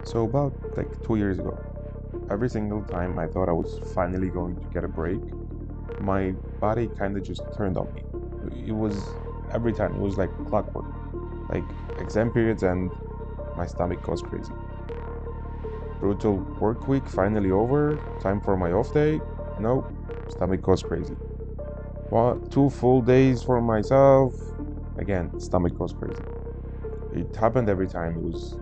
So about like 2 years ago, every single time I thought I was finally going to get a break, my body kind of just turned on me. It was every time, it was like clockwork. Like exam periods and my stomach goes crazy. Brutal work week finally over, time for my off day. No, stomach goes crazy. 2 full days for myself, again, stomach goes crazy. It happened every time. It was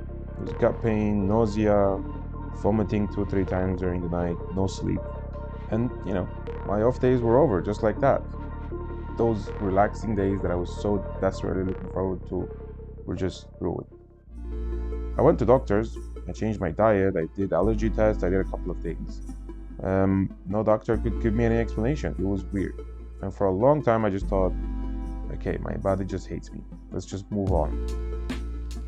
gut pain, nausea, vomiting 2 or 3 times during the night, no sleep. And my off days were over just like that. Those relaxing days that I was so desperately looking forward to were just ruined. I went to doctors, I changed my diet, I did allergy tests, I did a couple of things. No doctor could give me any explanation. It was weird. And for a long time, I just thought, okay, my body just hates me. Let's just move on.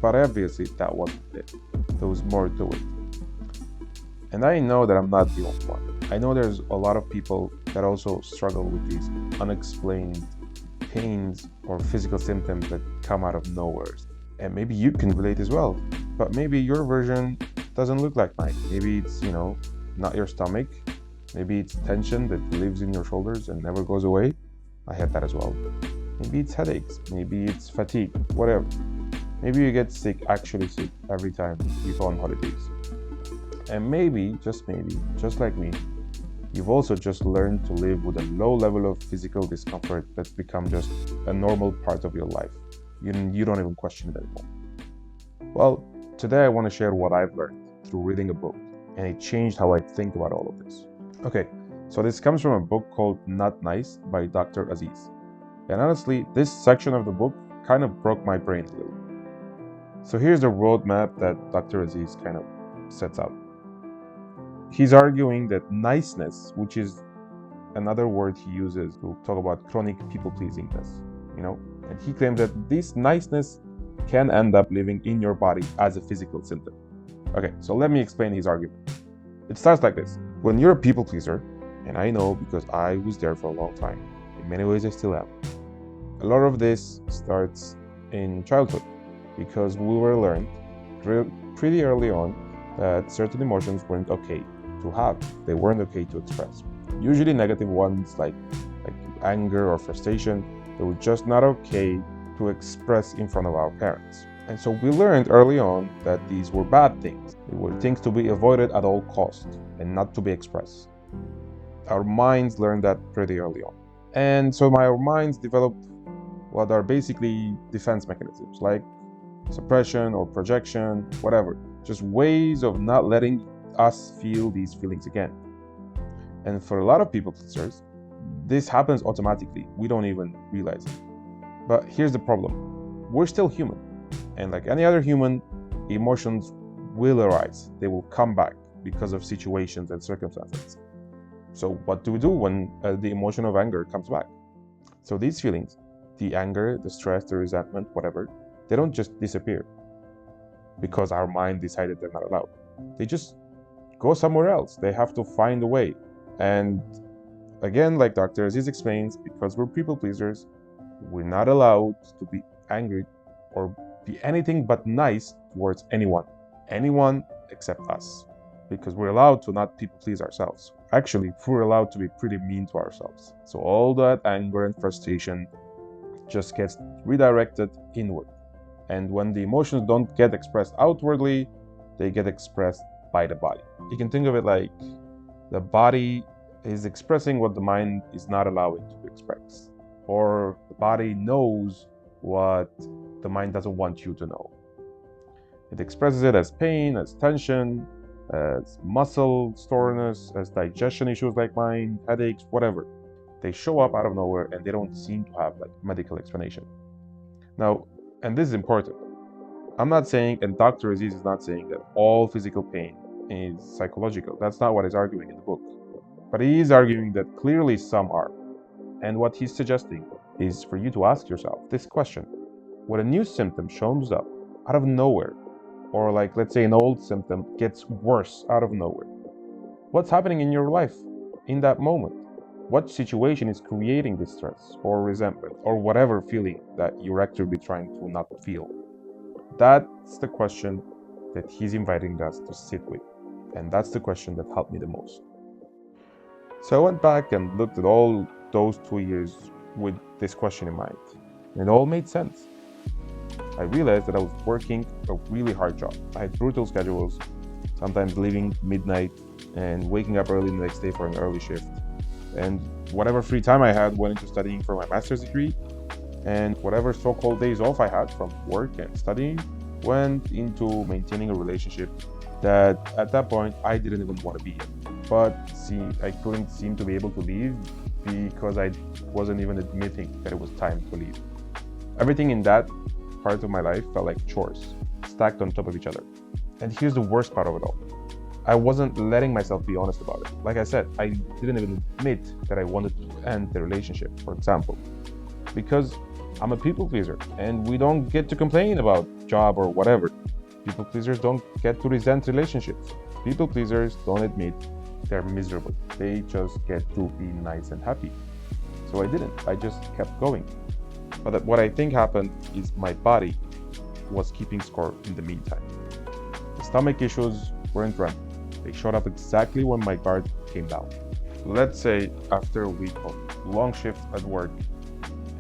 But obviously, that wasn't it. There was more to it. And I know that I'm not the only one. I know there's a lot of people that also struggle with these unexplained pains or physical symptoms that come out of nowhere. And maybe you can relate as well. But maybe your version doesn't look like mine. Maybe it's, not your stomach. Maybe it's tension that lives in your shoulders and never goes away. I had that as well. Maybe it's headaches. Maybe it's fatigue. Whatever. Maybe you get sick, actually sick, every time you go on holidays. And maybe, just like me, you've also just learned to live with a low level of physical discomfort that's become just a normal part of your life. You don't even question it anymore. Well, today I want to share what I've learned through reading a book, and it changed how I think about all of this. Okay, so this comes from a book called Not Nice by Dr. Aziz. And honestly, this section of the book kind of broke my brain a little. So here's the roadmap that Dr. Aziz kind of sets out. He's arguing that niceness, which is another word he uses to talk about chronic people pleasingness, and he claims that this niceness can end up living in your body as a physical symptom. Okay, so let me explain his argument. It starts like this. When you're a people pleaser, and I know because I was there for a long time, in many ways I still am, a lot of this starts in childhood because we were learned pretty early on that certain emotions weren't okay to have. They weren't okay to express. Usually negative ones like anger or frustration, they were just not okay to express in front of our parents. And so we learned early on that these were bad things. They were things to be avoided at all costs and not to be expressed. Our minds learned that pretty early on. And so our minds developed what are basically defense mechanisms like suppression or projection, whatever. Just ways of not letting us feel these feelings again. And for a lot of people pleasers, this happens automatically. We don't even realize it. But here's the problem. We're still human. And like any other human, emotions will arise. They will come back because of situations and circumstances. So what do we do when the emotion of anger comes back? So these feelings, the anger, the stress, the resentment, whatever, they don't just disappear because our mind decided they're not allowed. They just go somewhere else. They have to find a way. And again, like Dr. Aziz explains, because we're people pleasers, we're not allowed to be angry or be anything but nice towards anyone except us, because we're allowed to not people please ourselves. Actually, we're allowed to be pretty mean to ourselves. So all that anger and frustration just gets redirected inward. And when the emotions don't get expressed outwardly, they get expressed by the body. You can think of it like the body is expressing what the mind is not allowing to express, or the body knows what the mind doesn't want you to know. It expresses it as pain, as tension, as muscle soreness, as digestion issues like mine, headaches, whatever. They show up out of nowhere and they don't seem to have like medical explanation. Now, and this is important. I'm not saying, and Dr. Aziz is not saying that all physical pain is psychological. That's not what he's arguing in the book. But he is arguing that clearly some are. And what he's suggesting is for you to ask yourself this question. When a new symptom shows up out of nowhere, or like let's say an old symptom gets worse out of nowhere, what's happening in your life in that moment? What situation is creating this stress or resentment or whatever feeling that you're actively trying to not feel? That's the question that he's inviting us to sit with? And that's the question that helped me the most. So I went back and looked at all those 2 years with this question in mind. And it all made sense. I realized that I was working a really hard job. I had brutal schedules, sometimes leaving midnight and waking up early the next day for an early shift. And whatever free time I had went into studying for my master's degree, and whatever so-called days off I had from work and studying went into maintaining a relationship that at that point I didn't even want to be in. But see, I couldn't seem to be able to leave because I wasn't even admitting that it was time to leave. Everything in that part of my life felt like chores, stacked on top of each other. And here's the worst part of it all. I wasn't letting myself be honest about it. Like I said, I didn't even admit that I wanted to end the relationship, for example, because I'm a people pleaser and we don't get to complain about job or whatever. People pleasers don't get to resent relationships. People pleasers don't admit they're miserable. They just get to be nice and happy. So I didn't. I just kept going. But what I think happened is my body was keeping score in the meantime. The stomach issues weren't random. They showed up exactly when my guard came down. Let's say after a week of long shifts at work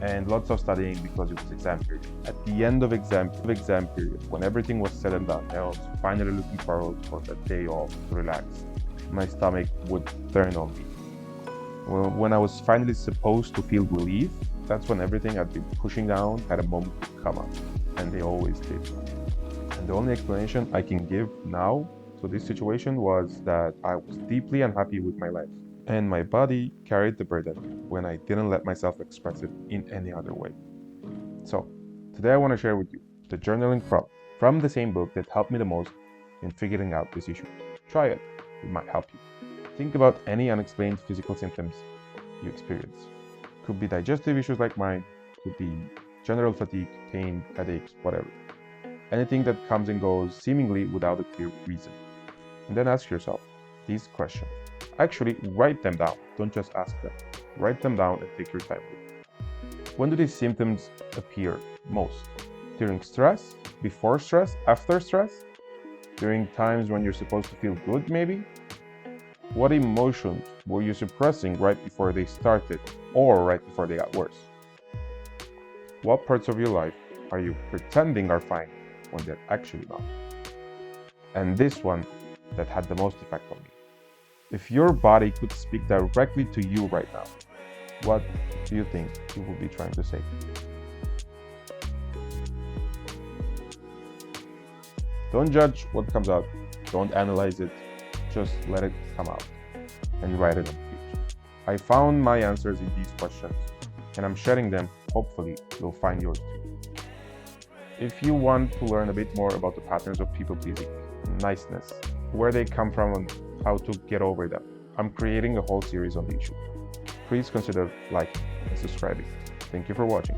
and lots of studying because it was exam period. At the end of exam period, when everything was said and done, I was finally looking forward for that day off to relax. My stomach would turn on me. When I was finally supposed to feel relief, that's when everything I'd been pushing down had a moment to come up, and they always did. And the only explanation I can give now to this situation was that I was deeply unhappy with my life, and my body carried the burden when I didn't let myself express it in any other way. So, today I want to share with you the journaling prompt from the same book that helped me the most in figuring out this issue. Try it, it might help you. Think about any unexplained physical symptoms you experience. Could be digestive issues like mine, could be general fatigue, pain, headaches, whatever. Anything that comes and goes seemingly without a clear reason. And then ask yourself these questions. Actually, write them down. Don't just ask them. Write them down and take your time with it. When do these symptoms appear most? During stress? Before stress? After stress? During times when you're supposed to feel good, maybe? What emotions were you suppressing right before they started or right before they got worse? What parts of your life are you pretending are fine when they're actually not? And this one that had the most effect on me. If your body could speak directly to you right now, what do you think it would be trying to say? Don't judge what comes out. Don't analyze it. Just let it come out and write it on the page. I found my answers in these questions and I'm sharing them. Hopefully, you'll find yours too. If you want to learn a bit more about the patterns of people pleasing, niceness, where they come from and how to get over them, I'm creating a whole series on the issue. Please consider liking and subscribing. Thank you for watching.